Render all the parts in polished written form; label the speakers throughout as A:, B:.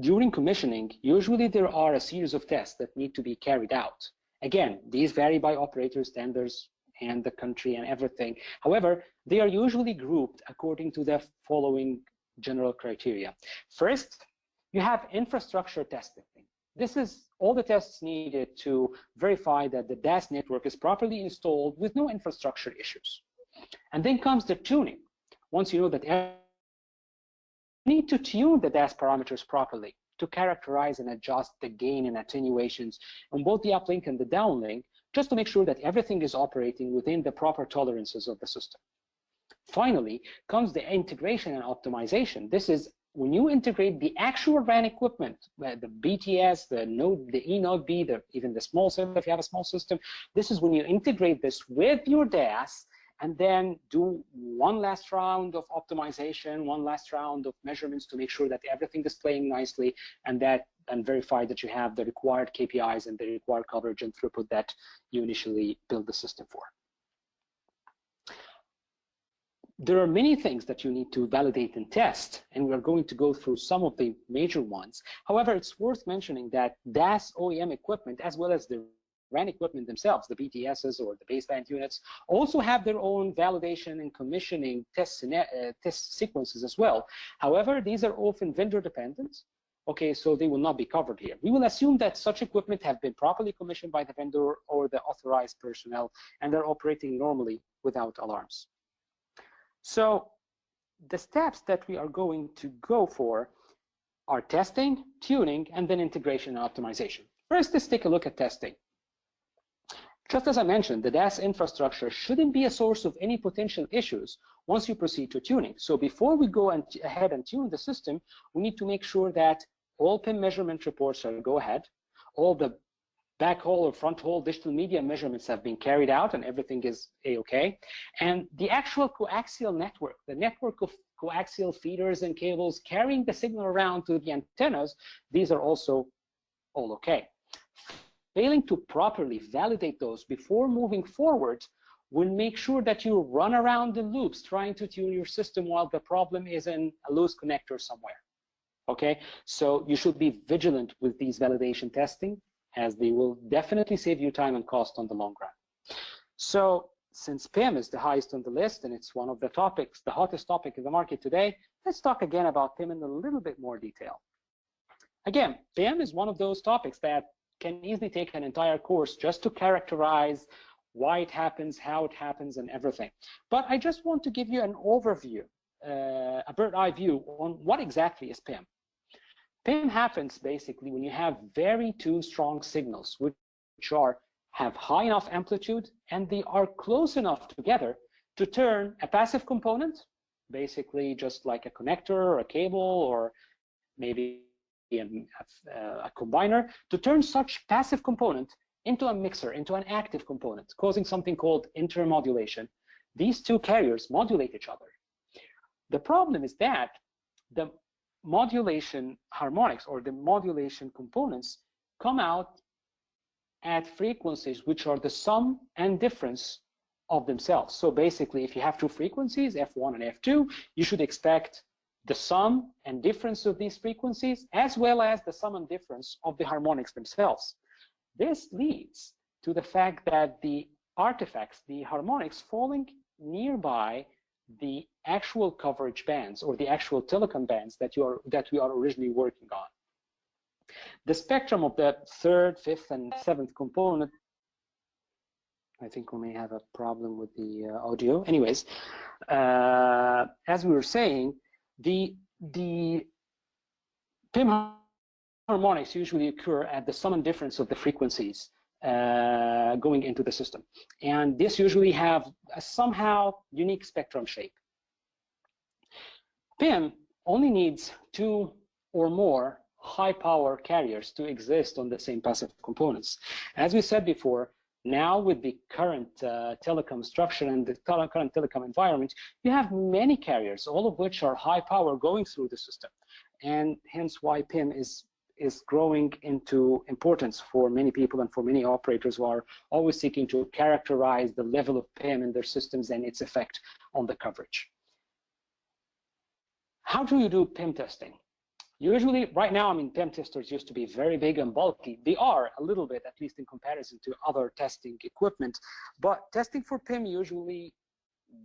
A: during commissioning, usually there are a series of tests that need to be carried out. Again, these vary by operator standards and the country and everything. However, they are usually grouped according to the following general criteria. First, you have infrastructure testing. This is all the tests needed to verify that the DAS network is properly installed with no infrastructure issues. And then comes the tuning. Once you know that you need to tune the DAS parameters properly to characterize and adjust the gain and attenuations on both the uplink and the downlink, just to make sure that everything is operating within the proper tolerances of the system. Finally, comes the integration and optimization. This is when you integrate the actual RAN equipment, the BTS, the node, the E node B, even the small system, if you have a small system, this is when you integrate this with your DAS and then do one last round of optimization, one last round of measurements to make sure that everything is playing nicely and verify that you have the required KPIs and the required coverage and throughput that you initially built the system for. There are many things that you need to validate and test, and we're going to go through some of the major ones. However, it's worth mentioning that DAS OEM equipment, as well as the RAN equipment themselves, the BTSs or the baseband units, also have their own validation and commissioning test sequences as well. However, these are often vendor dependent. Okay, so they will not be covered here. We will assume that such equipment have been properly commissioned by the vendor or the authorized personnel, and they're operating normally without alarms. So the steps that we are going to go for are testing, tuning, and then integration and optimization. First, let's take a look at testing. Just as I mentioned, the DAS infrastructure shouldn't be a source of any potential issues once you proceed to tuning. So before we go ahead and tune the system, we need to make sure that all PIM measurement reports are go ahead, all the backhaul or front haul digital media measurements have been carried out and everything is A-OK. And the actual coaxial network, the network of coaxial feeders and cables carrying the signal around to the antennas, these are also all okay. Failing to properly validate those before moving forward will make sure that you run around the loops trying to tune your system while the problem is in a loose connector somewhere. Okay, so you should be vigilant with these validation testing, as they will definitely save you time and cost on the long run. So since PIM is the highest on the list and it's one of the topics, the hottest topic in the market today, let's talk again about PIM in a little bit more detail. Again, PIM is one of those topics that can easily take an entire course just to characterize why it happens, how it happens, and everything. But I just want to give you an overview, a bird's-eye view on what exactly is PIM. PIM happens basically when you have two strong signals, which have high enough amplitude and they are close enough together to turn a passive component, basically just like a connector or a cable or maybe a combiner, to turn such passive component into a mixer, into an active component, causing something called intermodulation. These two carriers modulate each other. The problem is that the modulation harmonics or the modulation components come out at frequencies which are the sum and difference of themselves. So basically, if you have two frequencies, F1 and F2, you should expect the sum and difference of these frequencies as well as the sum and difference of the harmonics themselves. This leads to the fact that the artifacts, the harmonics falling nearby the actual coverage bands or the actual telecom bands that we are originally working on. The spectrum of the third, fifth, and seventh component, I think we may have a problem with the audio. Anyways, as we were saying, the PIM harmonics usually occur at the sum and difference of the frequencies going into the system. And this usually have a somehow unique spectrum shape. PIM only needs two or more high power carriers to exist on the same passive components. As we said before, now with the current telecom structure and the current telecom environment, you have many carriers, all of which are high power going through the system. And hence why PIM is growing into importance for many people and for many operators who are always seeking to characterize the level of PIM in their systems and its effect on the coverage. How do you do PIM testing? Usually, right now, I mean, PIM testers used to be very big and bulky. They are a little bit, at least in comparison to other testing equipment. But testing for PIM usually,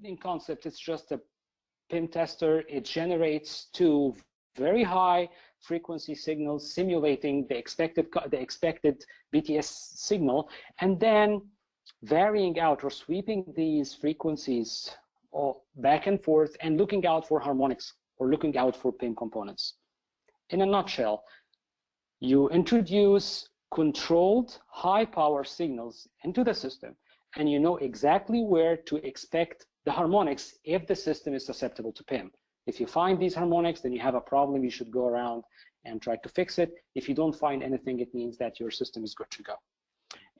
A: in concept, it's just a PIM tester. It generates two very high frequency signals simulating the expected BTS signal, and then varying out or sweeping these frequencies back and forth and looking out for harmonics or looking out for PIM components. In a nutshell, you introduce controlled high power signals into the system, and you know exactly where to expect the harmonics if the system is susceptible to PIM. If you find these harmonics, then you have a problem. You should go around and try to fix it. If you don't find anything, it means that your system is good to go.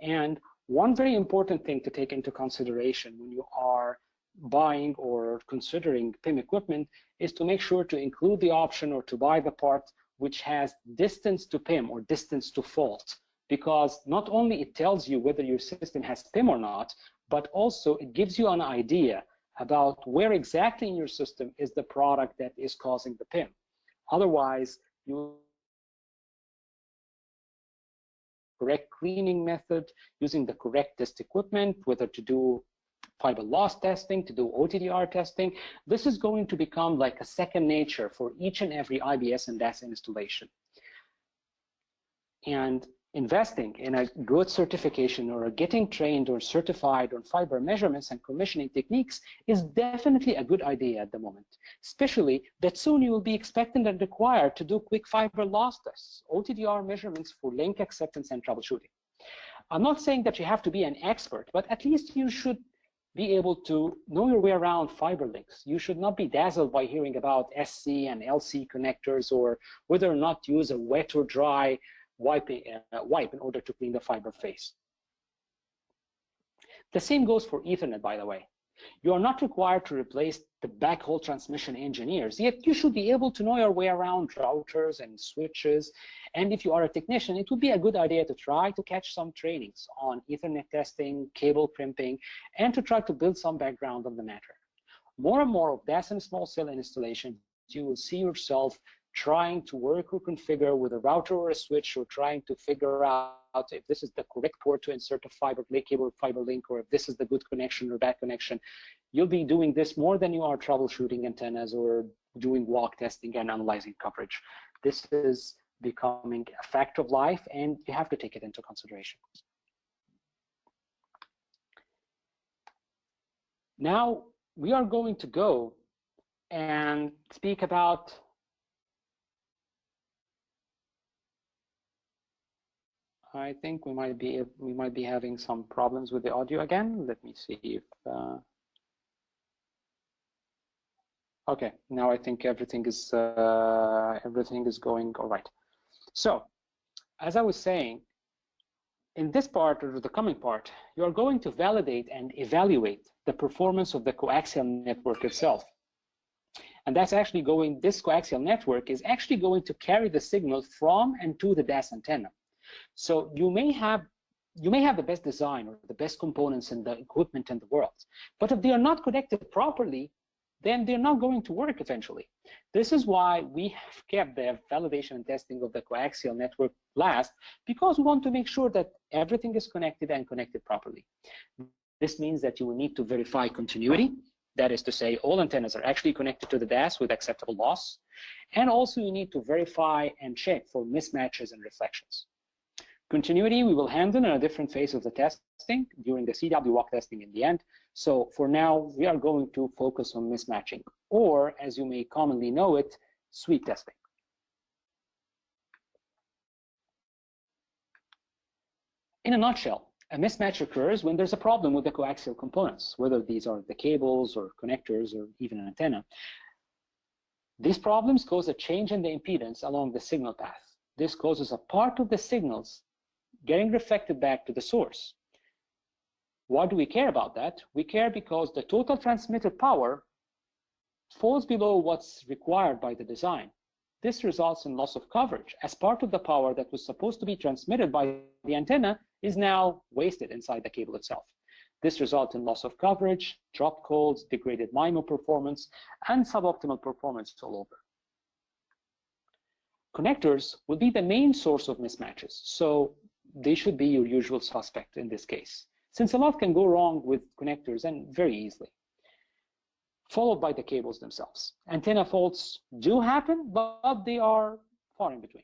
A: And one very important thing to take into consideration when you are buying or considering PIM equipment is to make sure to include the option or to buy the part which has distance to PIM or distance to fault, because not only it tells you whether your system has PIM or not, but also it gives you an idea about where exactly in your system is the product that is causing the PIM. Otherwise, you correct cleaning method, using the correct test equipment, whether to do fiber loss testing, to do OTDR testing. This is going to become like a second nature for each and every IBS and DAS installation. And investing in a good certification or getting trained or certified on fiber measurements and commissioning techniques is definitely a good idea at the moment, especially that soon you will be expected and required to do quick fiber loss tests, OTDR measurements for link acceptance and troubleshooting. I'm not saying that you have to be an expert, but at least you should be able to know your way around fiber links. You should not be dazzled by hearing about SC and LC connectors, or whether or not to use a wet or dry wipe in order to clean the fiber face. The same goes for Ethernet, by the way. You are not required to replace the backhaul transmission engineers, yet you should be able to know your way around routers and switches. And if you are a technician, it would be a good idea to try to catch some trainings on Ethernet testing, cable crimping, and to try to build some background on the matter. More and more of DAS and small cell installation, you will see yourself trying to work or configure with a router or a switch, or trying to figure out if this is the correct port to insert a fiber cable or fiber link, or if this is the good connection or bad connection. You'll be doing this more than you are troubleshooting antennas or doing walk testing and analyzing coverage. This is becoming a fact of life, and you have to take it into consideration. Now we are going to go and speak about I think we might be having some problems with the audio again. Let me see if okay, now I think everything is going all right. So, as I was saying, in this part or the coming part, you are going to validate and evaluate the performance of the coaxial network itself. And that's actually this coaxial network is actually going to carry the signal from and to the DAS antenna. So you may have the best design or the best components and the equipment in the world, but if they are not connected properly, then they're not going to work eventually. This is why we have kept the validation and testing of the coaxial network last, because we want to make sure that everything is connected and connected properly. This means that you will need to verify continuity. That is to say, all antennas are actually connected to the DAS with acceptable loss. And also you need to verify and check for mismatches and reflections. Continuity we will handle in a different phase of the testing during the CW walk testing in the end. So for now, we are going to focus on mismatching, or as you may commonly know it, sweep testing. In a nutshell, a mismatch occurs when there's a problem with the coaxial components, whether these are the cables or connectors or even an antenna. These problems cause a change in the impedance along the signal path. This causes a part of the signals getting reflected back to the source. Why do we care about that? We care because the total transmitted power falls below what's required by the design. This results in loss of coverage, as part of the power that was supposed to be transmitted by the antenna is now wasted inside the cable itself. This results in loss of coverage, dropped calls, degraded MIMO performance, and suboptimal performance all over. Connectors will be the main source of mismatches, so they should be your usual suspect in this case, since a lot can go wrong with connectors and very easily. Followed by the cables themselves. Antenna faults do happen, but they are far in between.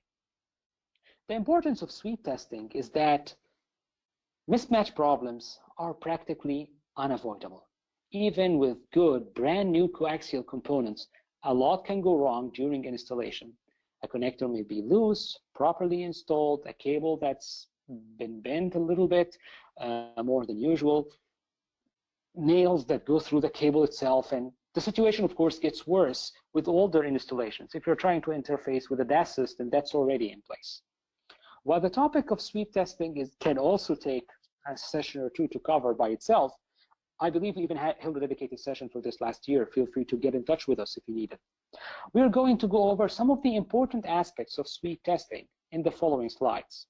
A: The importance of sweep testing is that mismatch problems are practically unavoidable. Even with good, brand new coaxial components, a lot can go wrong during installation. A connector may be loose, properly installed, a cable that's been bent a little bit more than usual, nails that go through the cable itself, and the situation, of course, gets worse with older installations. If you're trying to interface with a DAS system that's already in place. While the topic of sweep testing can also take a session or two to cover by itself, I believe we even held a dedicated session for this last year. Feel free to get in touch with us if you need it. We're going to go over some of the important aspects of sweep testing in the following slides.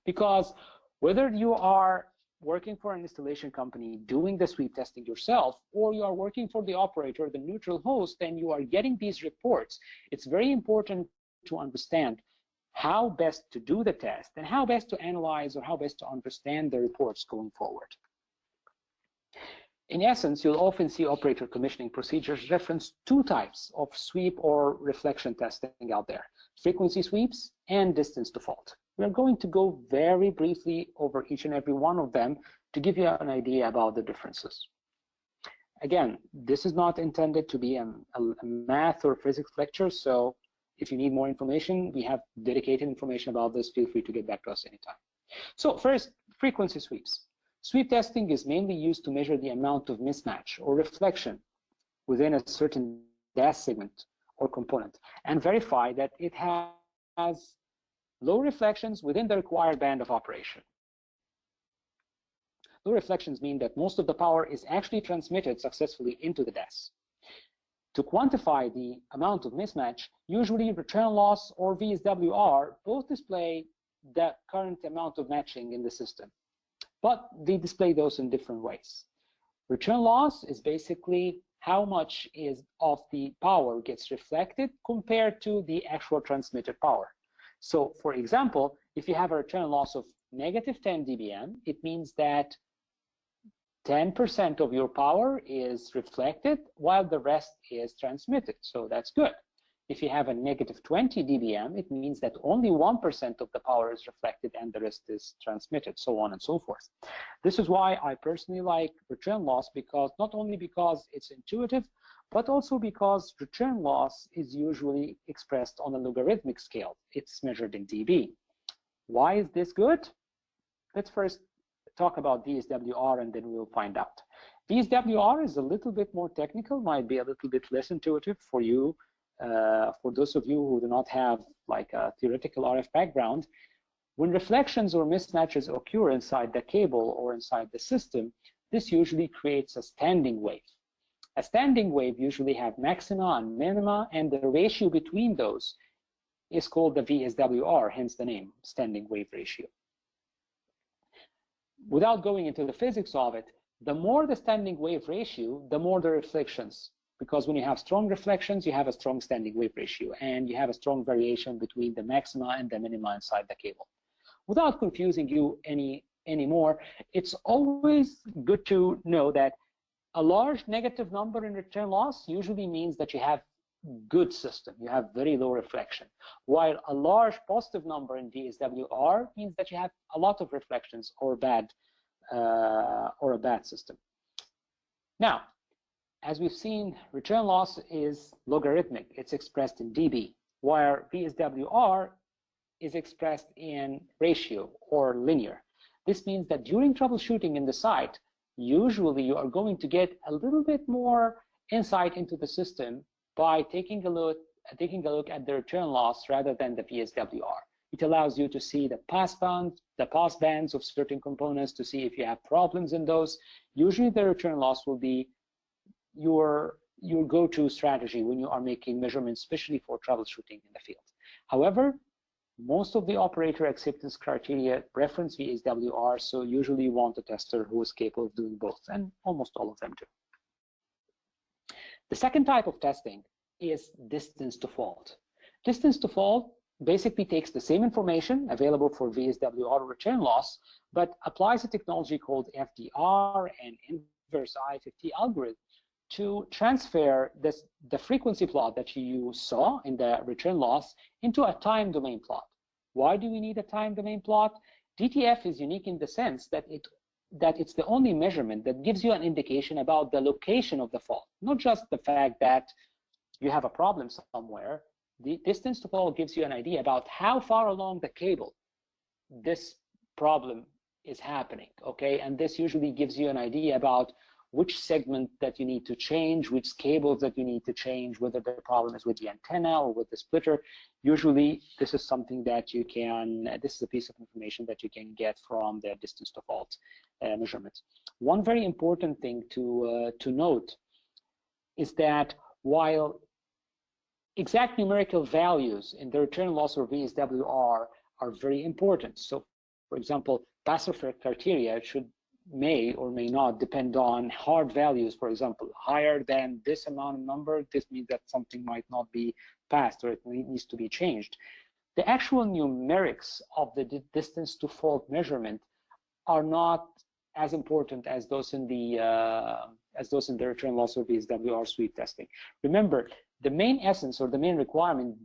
A: Because whether you are working for an installation company doing the sweep testing yourself, or you are working for the operator, the neutral host, and you are getting these reports, it's very important to understand how best to do the test and how best to analyze or how best to understand the reports going forward. In essence, you'll often see operator commissioning procedures reference two types of sweep or reflection testing out there: frequency sweeps and distance to fault. We're going to go very briefly over each and every one of them to give you an idea about the differences. Again, this is not intended to be a math or physics lecture, so if you need more information, we have dedicated information about this. Feel free to get back to us anytime. So first, frequency sweeps. Sweep testing is mainly used to measure the amount of mismatch or reflection within a certain DAS segment or component and verify that it has low reflections within the required band of operation. Low reflections mean that most of the power is actually transmitted successfully into the DAS. To quantify the amount of mismatch, usually return loss or VSWR both display the current amount of matching in the system, but they display those in different ways. Return loss is basically how much of the power gets reflected compared to the actual transmitted power. So for example, if you have a return loss of -10 dBm, it means that 10% of your power is reflected while the rest is transmitted. So that's good. If you have a -20 dBm, it means that only 1% of the power is reflected and the rest is transmitted, so on and so forth. This is why I personally like return loss, because not only because it's intuitive, but also because return loss is usually expressed on a logarithmic scale. It's measured in dB. Why is this good? Let's first talk about VSWR and then we'll find out. VSWR is a little bit more technical, might be a little bit less intuitive for you. For those of you who do not have like a theoretical RF background, when reflections or mismatches occur inside the cable or inside the system, this usually creates a standing wave. A standing wave usually have maxima and minima, and the ratio between those is called the VSWR, hence the name, standing wave ratio. Without going into the physics of it, the more the standing wave ratio, the more the reflections. Because when you have strong reflections, you have a strong standing wave ratio, and you have a strong variation between the maxima and the minima inside the cable. Without confusing you anymore, it's always good to know that a large negative number in return loss usually means that you have good system, you have very low reflection, while a large positive number in VSWR means that you have a lot of reflections or a bad system. Now, as we've seen, return loss is logarithmic. It's expressed in dB, while VSWR is expressed in ratio or linear. This means that during troubleshooting in the site, usually you are going to get a little bit more insight into the system by taking a look at the return loss rather than the VSWR. It allows you to see the pass bands of certain components, to see if you have problems in those. Usually the return loss will be your go-to strategy when you are making measurements, especially for troubleshooting in the field. However, most of the operator acceptance criteria reference VSWR, so usually you want a tester who is capable of doing both, and almost all of them do. The second type of testing is distance to fault. Distance to fault basically takes the same information available for VSWR return loss, but applies a technology called FDR and inverse IFFT algorithm to transfer the frequency plot that you saw in the return loss into a time domain plot. Why do we need a time domain plot? DTF is unique in the sense that it's the only measurement that gives you an indication about the location of the fault, not just the fact that you have a problem somewhere. The distance to fault gives you an idea about how far along the cable this problem is happening, okay? And this usually gives you an idea about which segment that you need to change, which cables that you need to change, whether the problem is with the antenna or with the splitter. Usually, this is something that you can, this is a piece of information that you can get from the distance to fault measurements. One very important thing to note is that while exact numerical values in the return loss or VSWR are very important. So, for example, passive criteria may or may not depend on hard values. For example, higher than this amount of number, this means that something might not be passed or it needs to be changed. The actual numerics of the distance to fault measurement are not as important as those in the return loss or VSWR sweep testing. Remember, the main essence or the main requirement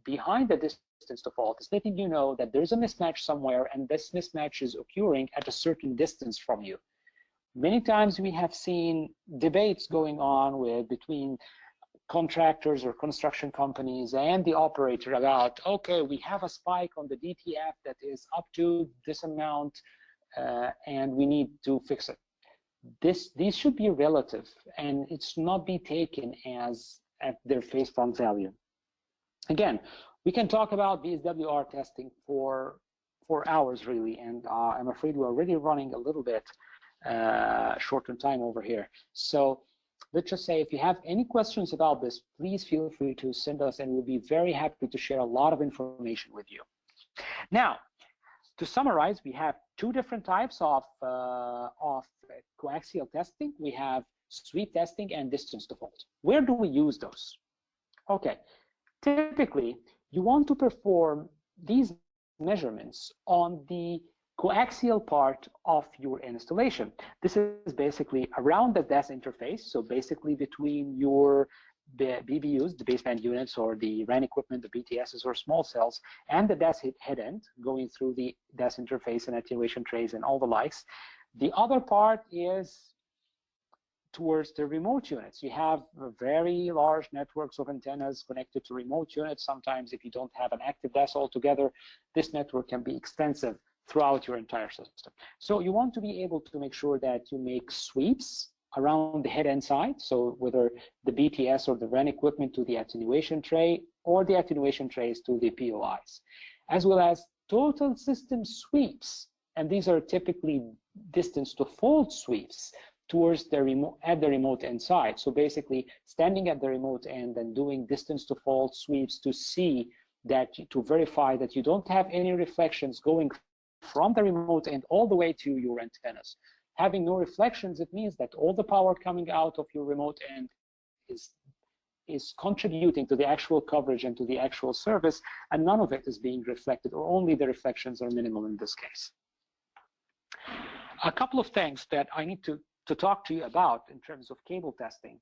A: behind the distance to fault is letting you know that there's a mismatch somewhere, and this mismatch is occurring at a certain distance from you. Many times we have seen debates going on between contractors or construction companies and the operator about, okay, we have a spike on the DTF that is up to this amount, and we need to fix it. These should be relative, and it's not be taken as at their face value. Again, we can talk about VSWR testing for hours really, and I'm afraid we're already running a little bit short on time over here. So let's just say if you have any questions about this, please feel free to send us, and we'll be very happy to share a lot of information with you. Now, to summarize, we have two different types of coaxial testing. We have sweep testing and distance to fault. Where do we use those? Okay, typically you want to perform these measurements on the coaxial part of your installation. This is basically around the DAS interface, so basically between your BBUs, the baseband units, or the RAN equipment, the BTSs or small cells, and the DAS head end, going through the DAS interface and attenuation trays and all the likes. The other part is towards the remote units. You have very large networks of antennas connected to remote units. Sometimes if you don't have an active DAS altogether, this network can be extensive throughout your entire system. So you want to be able to make sure that you make sweeps around the head end side, so whether the BTS or the RAN equipment to the attenuation tray, or the attenuation trays to the POIs, as well as total system sweeps, and these are typically distance to fault sweeps towards the remote end side. So basically standing at the remote end and doing distance to fault sweeps to see that, to verify that you don't have any reflections going from the remote end all the way to your antennas. Having no reflections, it means that all the power coming out of your remote end is contributing to the actual coverage and to the actual service, and none of it is being reflected, or only the reflections are minimal in this case. A couple of things that I need to talk to you about in terms of cable testing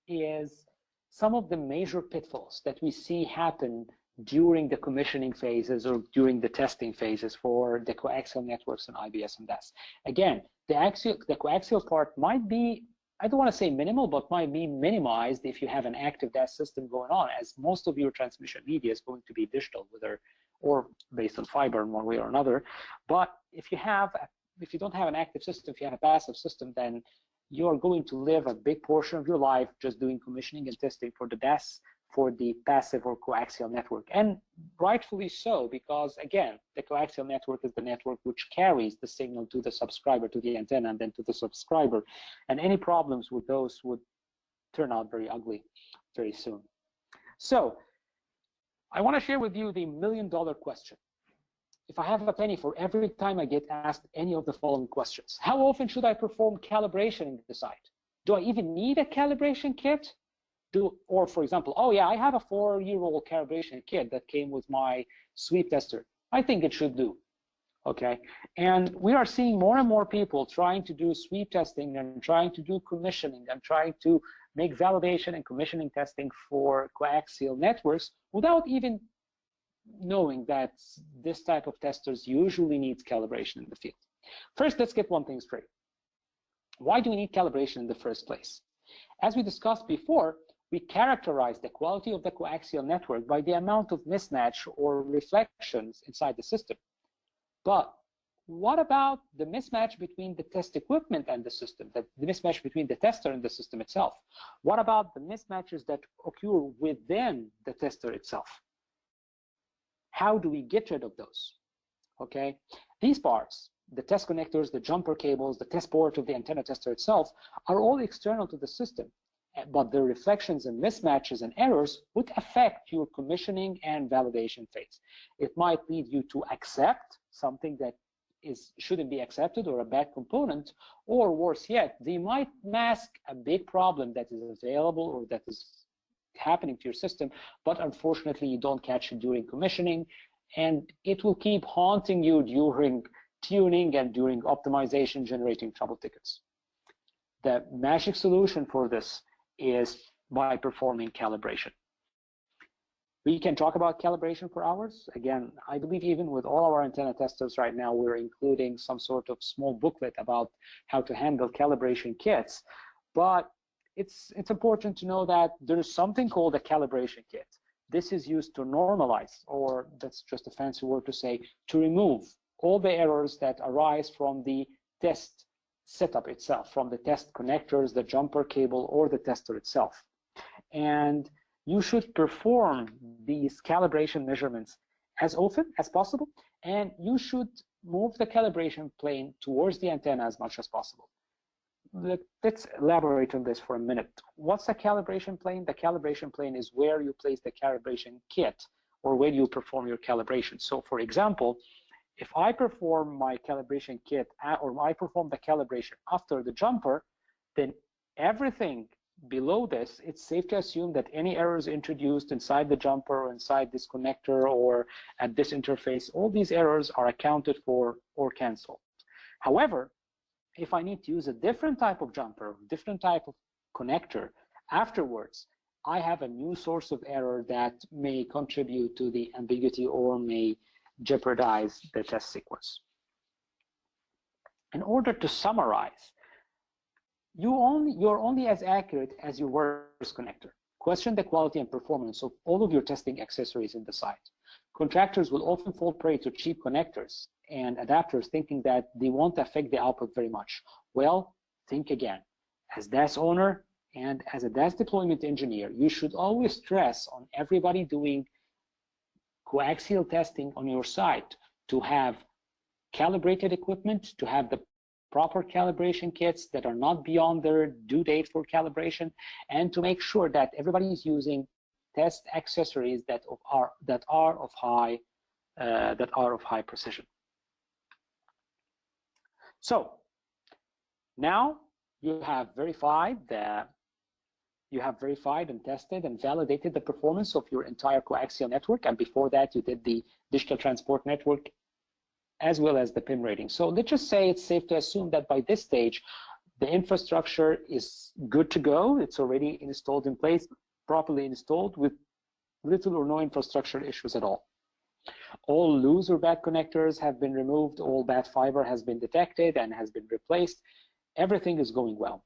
A: is some of the major pitfalls that we see happen during the commissioning phases or during the testing phases for the coaxial networks and IBS and DAS. Again, the coaxial part might be, I don't want to say minimal, but might be minimized if you have an active DAS system going on, as most of your transmission media is going to be digital, or based on fiber in one way or another. But if you don't have an active system, if you have a passive system, then you are going to live a big portion of your life just doing commissioning and testing for the DAS, for the passive or coaxial network. And rightfully so, because again, the coaxial network is the network which carries the signal to the subscriber, to the antenna, and then to the subscriber. And any problems with those would turn out very ugly very soon. So I want to share with you the million-dollar question. If I have a penny for every time I get asked any of the following questions: how often should I perform calibration in the site? Do I even need a calibration kit? or for example, oh yeah, I have a 4-year-old calibration kit that came with my sweep tester. I think it should do. Okay, and we are seeing more and more people trying to do sweep testing and trying to do commissioning and trying to make validation and commissioning testing for coaxial networks without even knowing that this type of testers usually needs calibration in the field. First, let's get one thing straight. Why do we need calibration in the first place? As we discussed before, we characterize the quality of the coaxial network by the amount of mismatch or reflections inside the system. But what about the mismatch between the test equipment and the system, the mismatch between the tester and the system itself? What about the mismatches that occur within the tester itself? How do we get rid of those? Okay, these parts, the test connectors, the jumper cables, the test port of the antenna tester itself, are all external to the system, but their reflections and mismatches and errors would affect your commissioning and validation phase. It might lead you to accept something that shouldn't be accepted or a bad component, or worse yet, they might mask a big problem that is available or that is happening to your system, but unfortunately you don't catch it during commissioning, and it will keep haunting you during tuning and during optimization, generating trouble tickets. The magic solution for this is by performing calibration. We can talk about calibration for hours. Again, I believe even with all our antenna testers right now, we're including some sort of small booklet about how to handle calibration kits. But it's important to know that there's something called a calibration kit. This is used to normalize, or that's just a fancy word to say, to remove all the errors that arise from the test setup itself, from the test connectors, the jumper cable, or the tester itself. And you should perform these calibration measurements as often as possible, and you should move the calibration plane towards the antenna as much as possible. Let's elaborate on this for a minute. What's a calibration plane? The calibration plane is where you place the calibration kit, or where you perform your calibration. So for example, if I perform my calibration kit, or I perform the calibration after the jumper, then everything below this, it's safe to assume that any errors introduced inside the jumper or inside this connector or at this interface, all these errors are accounted for or canceled. However, if I need to use a different type of jumper, different type of connector afterwards, I have a new source of error that may contribute to the ambiguity or may jeopardize the test sequence. In order to summarize, you're only as accurate as your worst connector. Question the quality and performance of all of your testing accessories in the site. Contractors will often fall prey to cheap connectors and adapters thinking that they won't affect the output very much. Well, think again. As DAS owner and as a DAS deployment engineer, you should always stress on everybody doing coaxial testing on your site to have calibrated equipment, to have the proper calibration kits that are not beyond their due date for calibration, and to make sure that everybody is using test accessories that are of high precision. So now you have verified and tested and validated the performance of your entire coaxial network, and before that you did the digital transport network as well as the PIM rating. So let's just say it's safe to assume that by this stage, the infrastructure is good to go. It's already installed in place, properly installed with little or no infrastructure issues at all. All loose or bad connectors have been removed, all bad fiber has been detected and has been replaced. Everything is going well.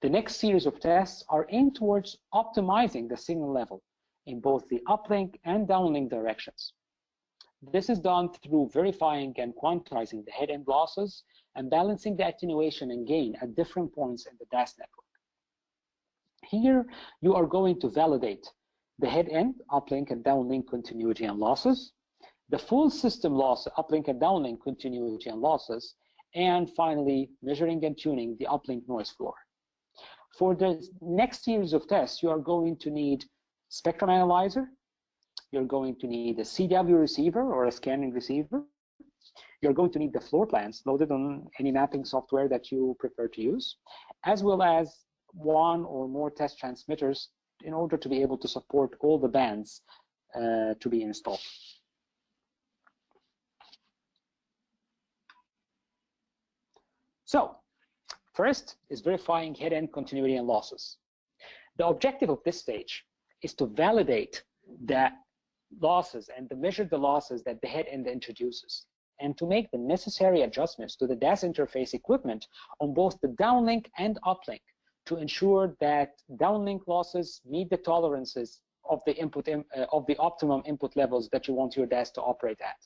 A: The next series of tests are aimed towards optimizing the signal level in both the uplink and downlink directions. This is done through verifying and quantizing the head-end losses and balancing the attenuation and gain at different points in the DAS network. Here, you are going to validate the head-end, uplink, and downlink continuity and losses, the full system loss, uplink and downlink continuity and losses, and finally, measuring and tuning the uplink noise floor. For the next series of tests, you are going to need spectrum analyzer, you're going to need a CW receiver or a scanning receiver. You're going to need the floor plans loaded on any mapping software that you prefer to use, as well as one or more test transmitters in order to be able to support all the bands to be installed. So first is verifying head-end continuity and losses. The objective of this stage is to validate the losses and to measure the losses that the head-end introduces, and to make the necessary adjustments to the DAS interface equipment on both the downlink and uplink to ensure that downlink losses meet the tolerances of the input of the optimum input levels that you want your DAS to operate at.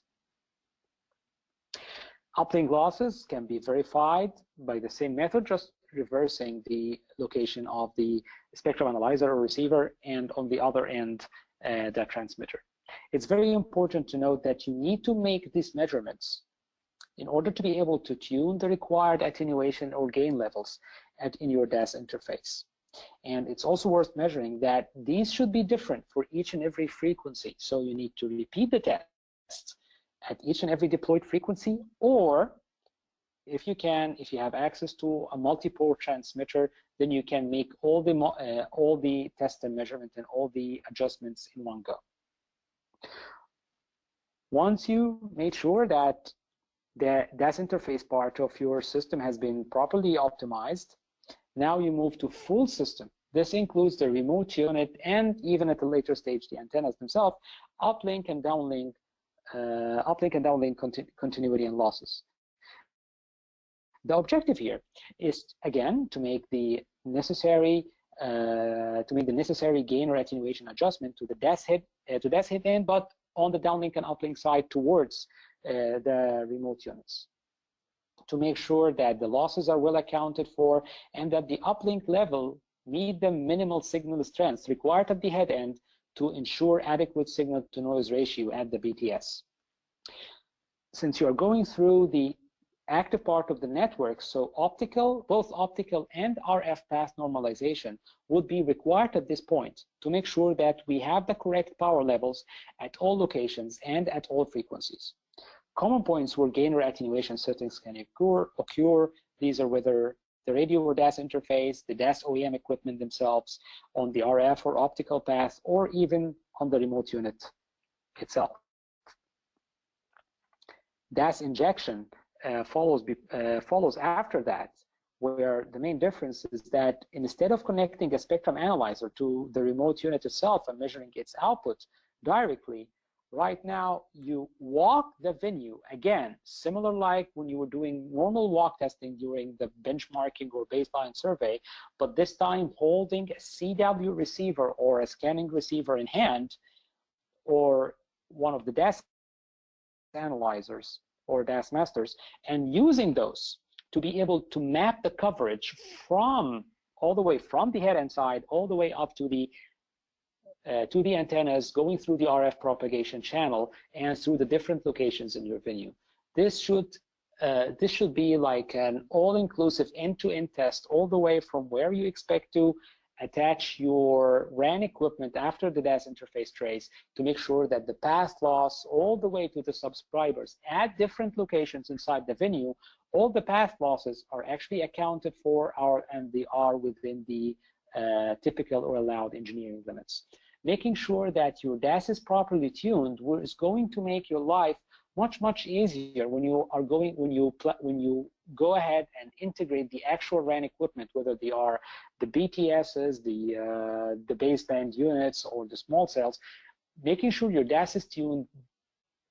A: Uplink losses can be verified by the same method, just reversing the location of the spectrum analyzer or receiver, and on the other end, the transmitter. It's very important to note that you need to make these measurements in order to be able to tune the required attenuation or gain levels in your DAS interface. And it's also worth measuring that these should be different for each and every frequency. So you need to repeat the test at each and every deployed frequency, or if you have access to a multi-port transmitter, then you can make all the test and measurement and all the adjustments in one go. Once you make sure that the DAS interface part of your system has been properly optimized, now you move to full system. This includes the remote unit and even at a later stage the antennas themselves, uplink and downlink continuity and losses. The objective here is again to make the necessary gain or attenuation adjustment to the DAS head end, but on the downlink and uplink side towards the remote units, to make sure that the losses are well accounted for and that the uplink level meet the minimal signal strength required at the head end to ensure adequate signal to noise ratio at the BTS. Since you are going through the active part of the network, so both optical and RF path normalization would be required at this point to make sure that we have the correct power levels at all locations and at all frequencies. Common points where gain or attenuation settings can occur. These are whether the radio or DAS interface, the DAS OEM equipment themselves, on the RF or optical path, or even on the remote unit itself. DAS injection follows after that, where the main difference is that instead of connecting a spectrum analyzer to the remote unit itself and measuring its output directly, right now you walk the venue, again, similar like when you were doing normal walk testing during the benchmarking or baseline survey, but this time holding a CW receiver or a scanning receiver in hand, or one of the DAS analyzers or DAS masters, and using those to be able to map the coverage all the way from the head end side all the way up to the antennas, going through the RF propagation channel and through the different locations in your venue. This should be like an all-inclusive end-to-end test all the way from where you expect to attach your RAN equipment after the DAS interface trace to make sure that the path loss all the way to the subscribers at different locations inside the venue, all the path losses are actually accounted for and they are within the typical or allowed engineering limits. Making sure that your DAS is properly tuned is going to make your life much easier when you go ahead and integrate the actual RAN equipment, whether they are the BTSs, the baseband units, or the small cells. Making sure your DAS is tuned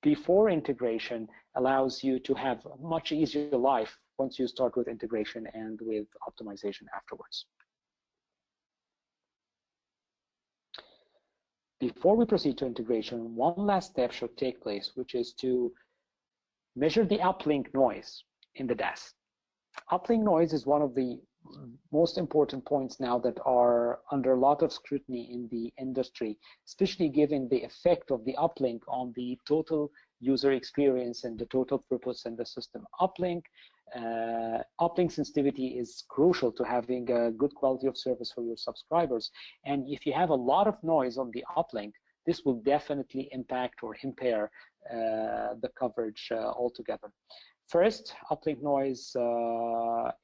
A: before integration allows you to have a much easier life once you start with integration and with optimization afterwards. Before we proceed to integration, one last step should take place, which is to measure the uplink noise in the DAS. Uplink noise is one of the most important points now that are under a lot of scrutiny in the industry, especially given the effect of the uplink on the total user experience and the total throughputs in the system. Uplink sensitivity is crucial to having a good quality of service for your subscribers. And if you have a lot of noise on the uplink, this will definitely impact or impair the coverage altogether. First, uplink noise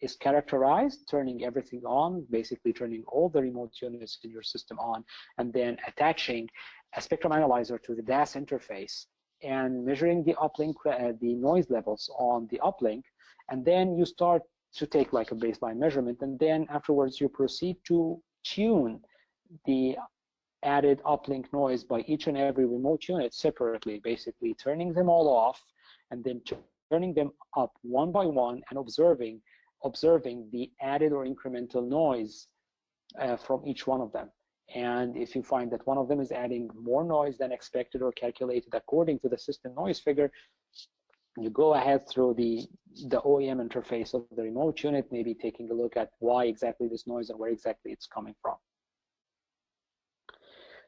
A: is characterized, turning everything on, basically turning all the remote units in your system on, and then attaching a spectrum analyzer to the DAS interface and measuring the uplink, the noise levels on the uplink, and then you start to take like a baseline measurement, and then afterwards you proceed to tune the added uplink noise by each and every remote unit separately, basically turning them all off and then turning them up one by one and observing the added or incremental noise from each one of them. And if you find that one of them is adding more noise than expected or calculated according to the system noise figure, you go ahead through the OEM interface of the remote unit, maybe taking a look at why exactly this noise and where exactly it's coming from.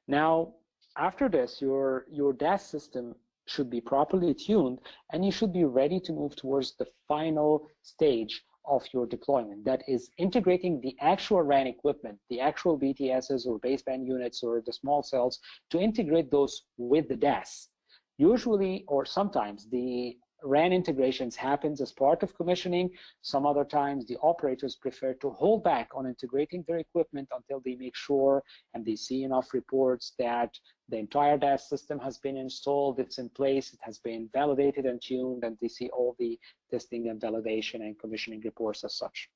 A: Now, after this, your DAS system should be properly tuned, and you should be ready to move towards the final stage of your deployment. That is integrating the actual RAN equipment, the actual BTSs or baseband units or the small cells, to integrate those with the DAS. Usually, or sometimes, the RAN integrations happens as part of commissioning. Some other times the operators prefer to hold back on integrating their equipment until they make sure and they see enough reports that the entire DAS system has been installed, it's in place, it has been validated and tuned, and they see all the testing and validation and commissioning reports as such.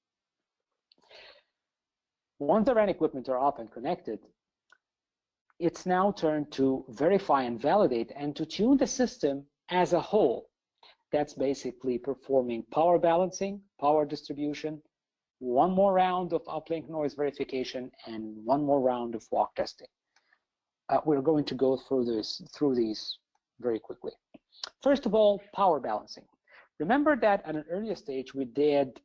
A: Once the RAN equipment are up and connected, it's now turned to verify and validate and to tune the system as a whole. That's basically performing power balancing, power distribution, one more round of uplink noise verification, and one more round of walk testing. We're going to go through these very quickly. First of all, power balancing. Remember that at an earlier stage we did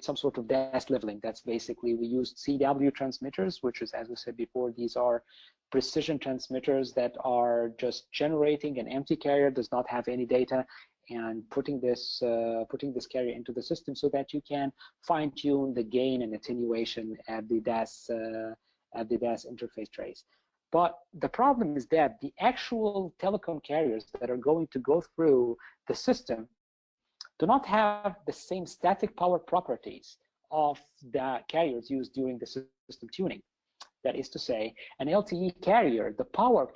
A: some sort of DAS leveling. That's basically, we used CW transmitters, which is, as we said before, these are precision transmitters that are just generating an empty carrier, does not have any data, and putting this carrier into the system so that you can fine-tune the gain and attenuation at the DAS interface trace. But the problem is that the actual telecom carriers that are going to go through the system do not have the same static power properties of the carriers used during the system tuning. That is to say, an LTE carrier, the power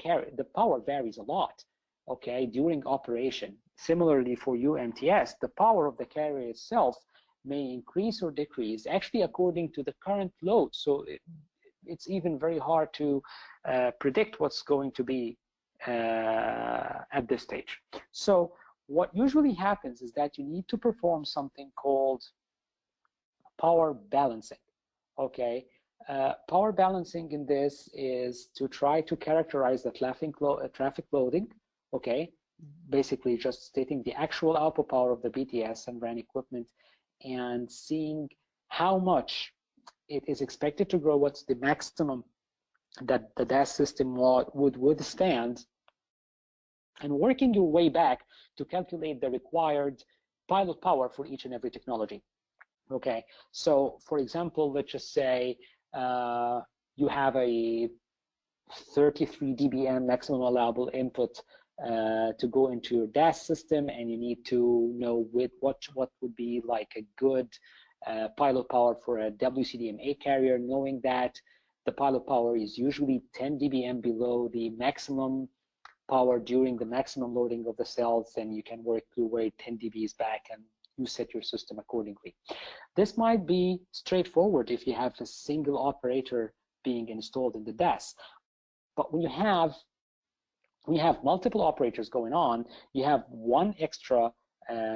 A: varies a lot, okay, during operation. Similarly for UMTS, the power of the carrier itself may increase or decrease, actually according to the current load. So it's even very hard to predict what's going to be at this stage. So what usually happens is that you need to perform something called power balancing, okay? Power balancing in this is to try to characterize the traffic loading, okay? Basically just stating the actual output power of the BTS and RAN equipment and seeing how much it is expected to grow, what's the maximum that the DAS system would withstand, and working your way back to calculate the required pilot power for each and every technology. Okay, so for example, let's just say you have a 33 dBm maximum allowable input to go into your DAS system, and you need to know with what would be like a good pilot power for a WCDMA carrier, knowing that the pilot power is usually 10 dBm below the maximum power during the maximum loading of the cells, and you can work your way 10 dBs back and you set your system accordingly. This might be straightforward if you have a single operator being installed in the DAS, but when you have multiple operators going on, you have one extra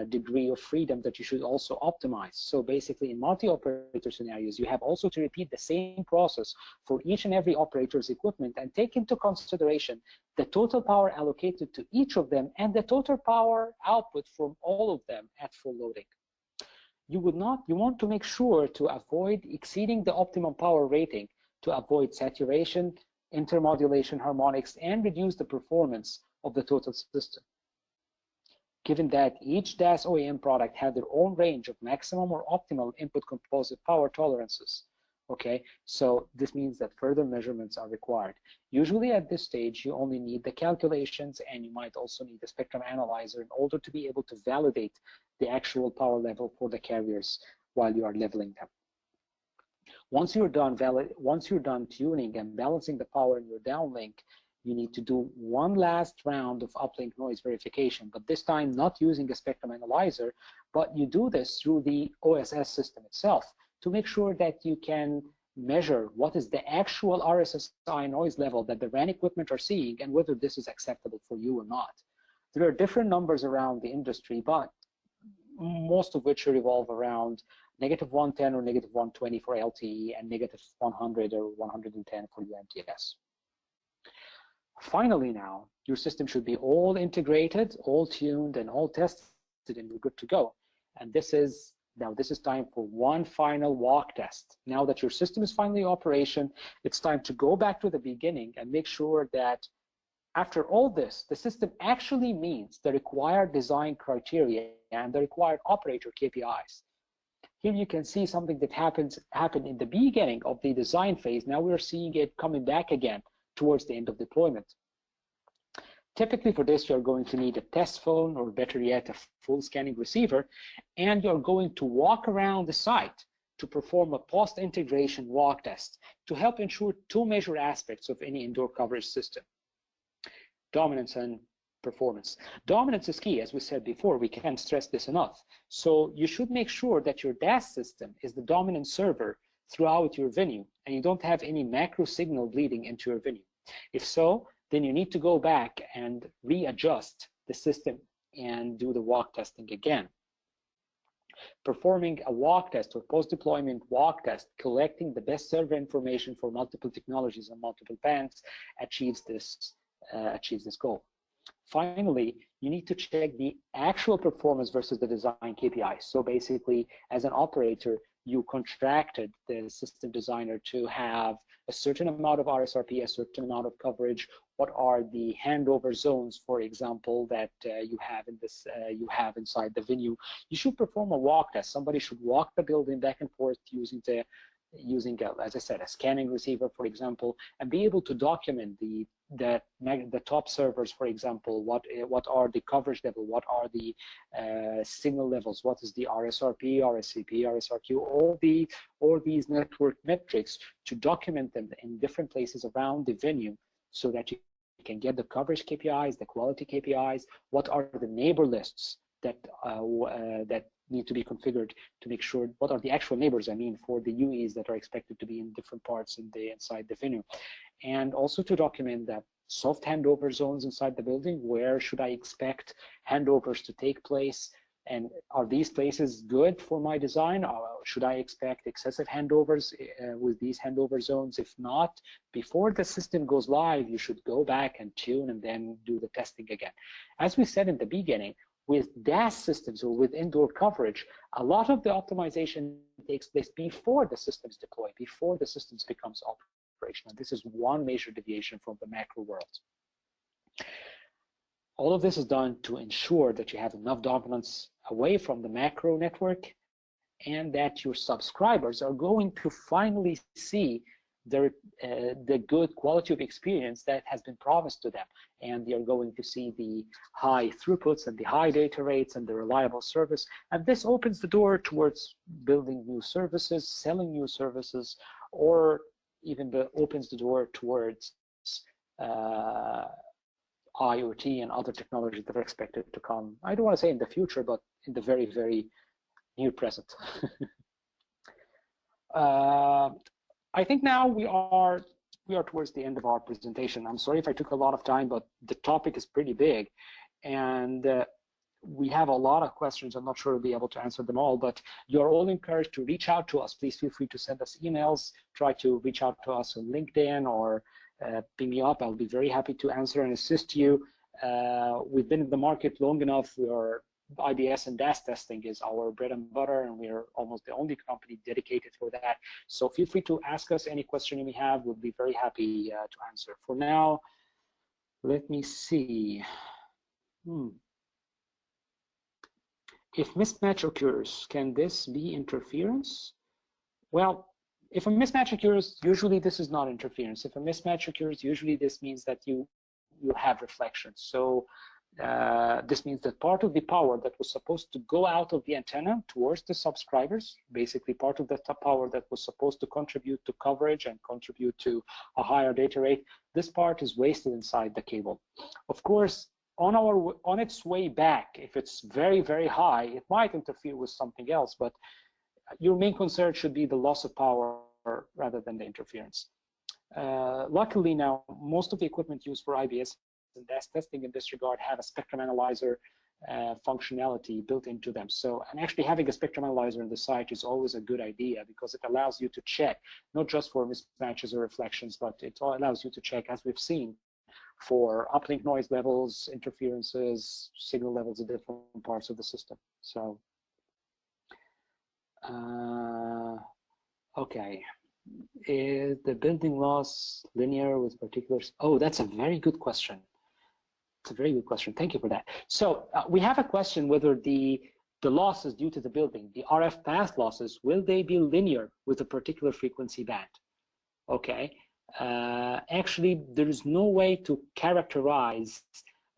A: degree of freedom that you should also optimize. So basically in multi-operator scenarios, you have also to repeat the same process for each and every operator's equipment and take into consideration the total power allocated to each of them and the total power output from all of them at full loading. You want to make sure to avoid exceeding the optimum power rating to avoid saturation, intermodulation harmonics, and reduce the performance of the total system. Given that each DAS OEM product had their own range of maximum or optimal input composite power tolerances, Okay, so this means that further measurements are required. Usually at this stage, you only need the calculations, and you might also need the spectrum analyzer in order to be able to validate the actual power level for the carriers while you are leveling them. Once you're done tuning and balancing the power in your downlink, you need to do one last round of uplink noise verification, but this time not using a spectrum analyzer, but you do this through the OSS system itself to make sure that you can measure what is the actual RSSI noise level that the RAN equipment are seeing and whether this is acceptable for you or not. There are different numbers around the industry, but most of which revolve around -110 or -120 for LTE and -100 or 110 for UMTS. Finally, now, your system should be all integrated, all tuned, and all tested, and you're good to go. And this is time for one final walk test. Now that your system is finally in operation, it's time to go back to the beginning and make sure that after all this, the system actually meets the required design criteria and the required operator KPIs. Here you can see something that happened in the beginning of the design phase. Now we're seeing it coming back again towards the end of deployment. Typically for this, you're going to need a test phone, or better yet, a full scanning receiver, and you're going to walk around the site to perform a post-integration walk test to help ensure two major aspects of any indoor coverage system: dominance and performance. Dominance is key, as we said before. We can't stress this enough. So you should make sure that your DAS system is the dominant server throughout your venue, and you don't have any macro signal bleeding into your venue. If so, then you need to go back and readjust the system and do the walk testing again. Performing a walk test or post-deployment walk test, collecting the best server information for multiple technologies and multiple bands, achieves this goal. Finally, you need to check the actual performance versus the design KPI. So basically, as an operator, you contracted the system designer to have a certain amount of RSRP, a certain amount of coverage. What are the handover zones, for example, that you have inside the venue? You should perform a walk test. Somebody should walk the building back and forth using as I said, a scanning receiver, for example, and be able to document the top servers, for example, what are the coverage level, what are the signal levels, what is the RSRP, RSCP, RSRQ, all these network metrics, to document them in different places around the venue so that you can get the coverage KPIs, the quality KPIs, what are the neighbor lists that need to be configured to make sure what are the actual neighbors, for the UEs that are expected to be in different parts inside the venue. And also to document that soft handover zones inside the building, where should I expect handovers to take place, and are these places good for my design, or should I expect excessive handovers with these handover zones? If not, before the system goes live, you should go back and tune and then do the testing again. As we said in the beginning, with DAS systems or with indoor coverage, a lot of the optimization takes place before the systems deploy, before the systems becomes operational. This is one major deviation from the macro world. All of this is done to ensure that you have enough dominance away from the macro network, and that your subscribers are going to finally see the good quality of experience that has been promised to them, and you're going to see the high throughputs and the high data rates and the reliable service. And this opens the door towards building new services, selling new services, or even opens the door towards IoT and other technologies that are expected to come. I don't want to say in the future, but in the very, very near present. I think now we are towards the end of our presentation. I'm sorry if I took a lot of time, but the topic is pretty big, and we have a lot of questions. I'm not sure we'll be able to answer them all, but you're all encouraged to reach out to us. Please feel free to send us emails, try to reach out to us on LinkedIn, or ping me up. I'll be very happy to answer and assist you. We've been in the market long enough. IBS and DAS testing is our bread and butter, and we're almost the only company dedicated for that. So feel free to ask us any question you may have. We'll be very happy to answer. For now, let me see. If mismatch occurs, can this be interference? Well, If a mismatch occurs, usually this is not interference. If a mismatch occurs, usually this means that you have reflection. So this means that part of the power that was supposed to go out of the antenna towards the subscribers, basically part of the power that was supposed to contribute to coverage and contribute to a higher data rate, this part is wasted inside the cable. Of course, on its way back, if it's very, very high, it might interfere with something else, but your main concern should be the loss of power rather than the interference. Luckily now, most of the equipment used for IBS and DAS testing in this regard have a spectrum analyzer functionality built into them. So, and actually having a spectrum analyzer in the site is always a good idea because it allows you to check, not just for mismatches or reflections, but it allows you to check, as we've seen, for uplink noise levels, interferences, signal levels at different parts of the system. So, okay. Is the building loss linear with particulars? Oh, that's a very good question. It's a very good question. Thank you for that. So we have a question whether the losses due to the building, the RF path losses, will they be linear with a particular frequency band? Okay. Actually, there is no way to characterize.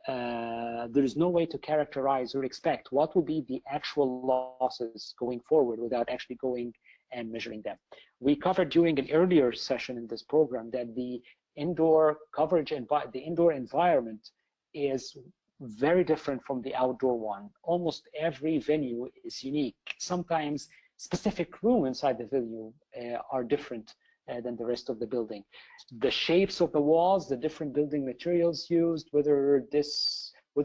A: There is no way to characterize or expect what will be the actual losses going forward without actually going and measuring them. We covered during an earlier session in this program that the indoor coverage and the indoor environment is very different from the outdoor one. Almost every venue is unique. Sometimes specific rooms inside the venue are different than the rest of the building. The shapes of the walls, the different building materials used, whether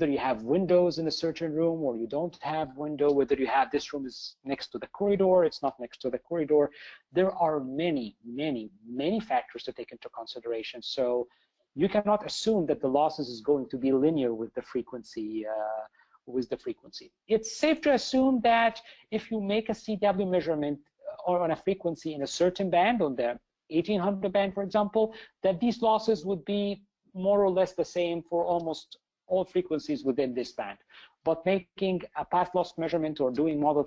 A: you have windows in a certain room or you don't have window, whether you have this room is next to the corridor, it's not next to the corridor. There are many, many, many factors to take into consideration. So you cannot assume that the losses is going to be linear with the frequency. It's safe to assume that if you make a CW measurement or on a frequency in a certain band, on the 1800 band, for example, that these losses would be more or less the same for almost all frequencies within this band. But making a path loss measurement or doing model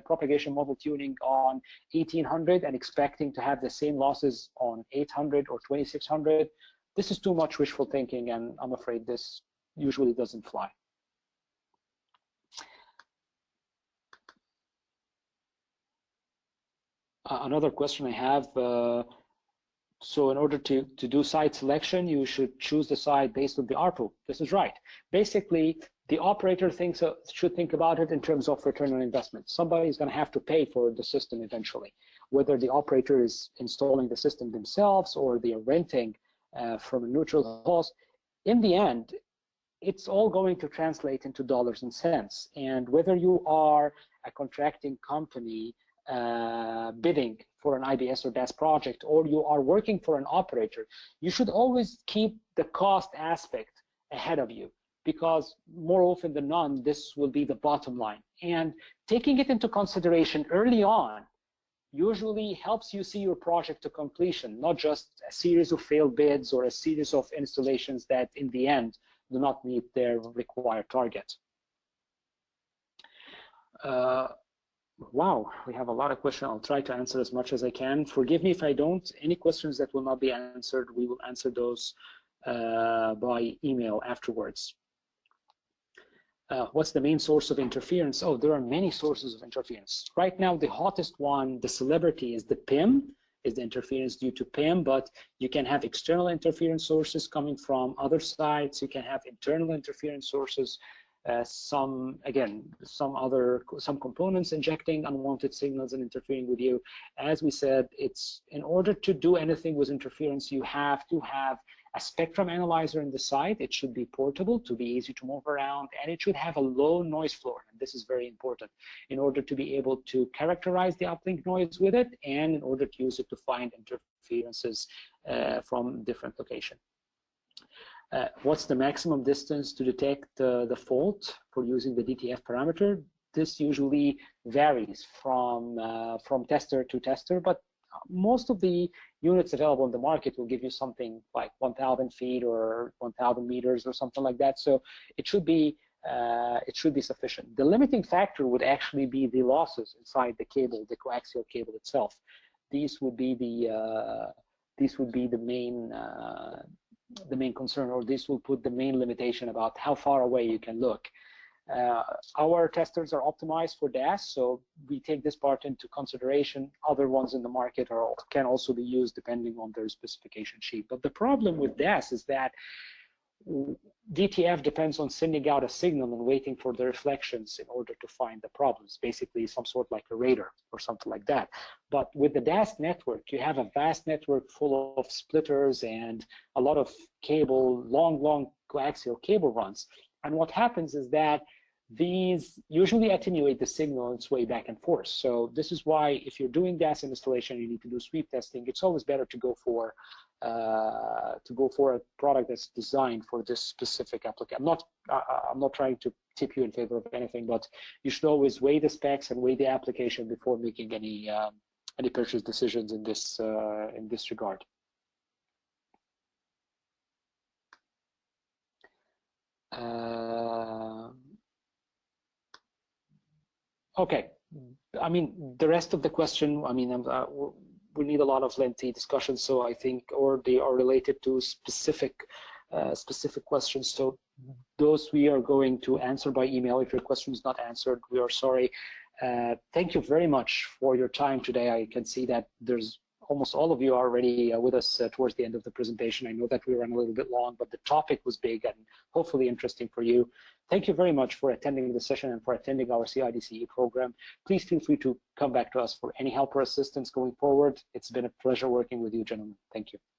A: propagation model tuning on 1800 and expecting to have the same losses on 800 or 2600, this is too much wishful thinking, and I'm afraid this usually doesn't fly. Another question I have, so in order to do site selection, you should choose the site based on the ARPU. This is right. Basically, the operator should think about it in terms of return on investment. Somebody is going to have to pay for the system eventually, whether the operator is installing the system themselves or they are renting from a neutral host. In the end, it's all going to translate into dollars and cents. And whether you are a contracting company bidding for an IBS or DAS project, or you are working for an operator, you should always keep the cost aspect ahead of you, because more often than not, this will be the bottom line. And taking it into consideration early on usually helps you see your project to completion, not just a series of failed bids or a series of installations that in the end do not meet their required target. Wow, we have a lot of questions. I'll try to answer as much as I can. Forgive me if I don't. Any questions that will not be answered, we will answer those by email afterwards. What's the main source of interference? Oh, there are many sources of interference. Right now, the hottest one, the celebrity, is the PIM, is the interference due to PIM, but you can have external interference sources coming from other sites. You can have internal interference sources. Some components injecting unwanted signals and interfering with you. As we said, it's in order to do anything with interference, you have to have a spectrum analyzer in the site. It should be portable to be easy to move around, and it should have a low noise floor. And this is very important in order to be able to characterize the uplink noise with it, and in order to use it to find interferences from different locations. What's the maximum distance to detect the fault for using the DTF parameter? This usually varies from tester to tester, but most of the units available in the market will give you something like 1,000 feet or 1,000 meters or something like that. So it should be sufficient. The limiting factor would actually be the losses inside the cable, the coaxial cable itself. these would be the main concern, or this will put the main limitation about how far away you can look. Our testers are optimized for DAS, so we take this part into consideration. Other ones in the market can also be used depending on their specification sheet. But the problem with DAS is that DTF depends on sending out a signal and waiting for the reflections in order to find the problems, basically some sort like a radar or something like that. But with the DAS network, you have a vast network full of splitters and a lot of cable, long coaxial cable runs. And what happens is that these usually attenuate the signal on its way back and forth. So this is why if you're doing DAS installation, you need to do sweep testing. It's always better to go for a product that's designed for this specific application. I'm not trying to tip you in favor of anything, but you should always weigh the specs and weigh the application before making any purchase decisions in this regard. Okay, I mean, the rest of the question, I mean, we need a lot of lengthy discussions, so I think, or they are related to specific questions. So those we are going to answer by email. If your question is not answered, we are sorry. Thank you very much for your time today. I can see that there's almost all of you are already with us towards the end of the presentation. I know that we ran a little bit long, but the topic was big and hopefully interesting for you. Thank you very much for attending the session and for attending our CIDCE program. Please feel free to come back to us for any help or assistance going forward. It's been a pleasure working with you, gentlemen. Thank you.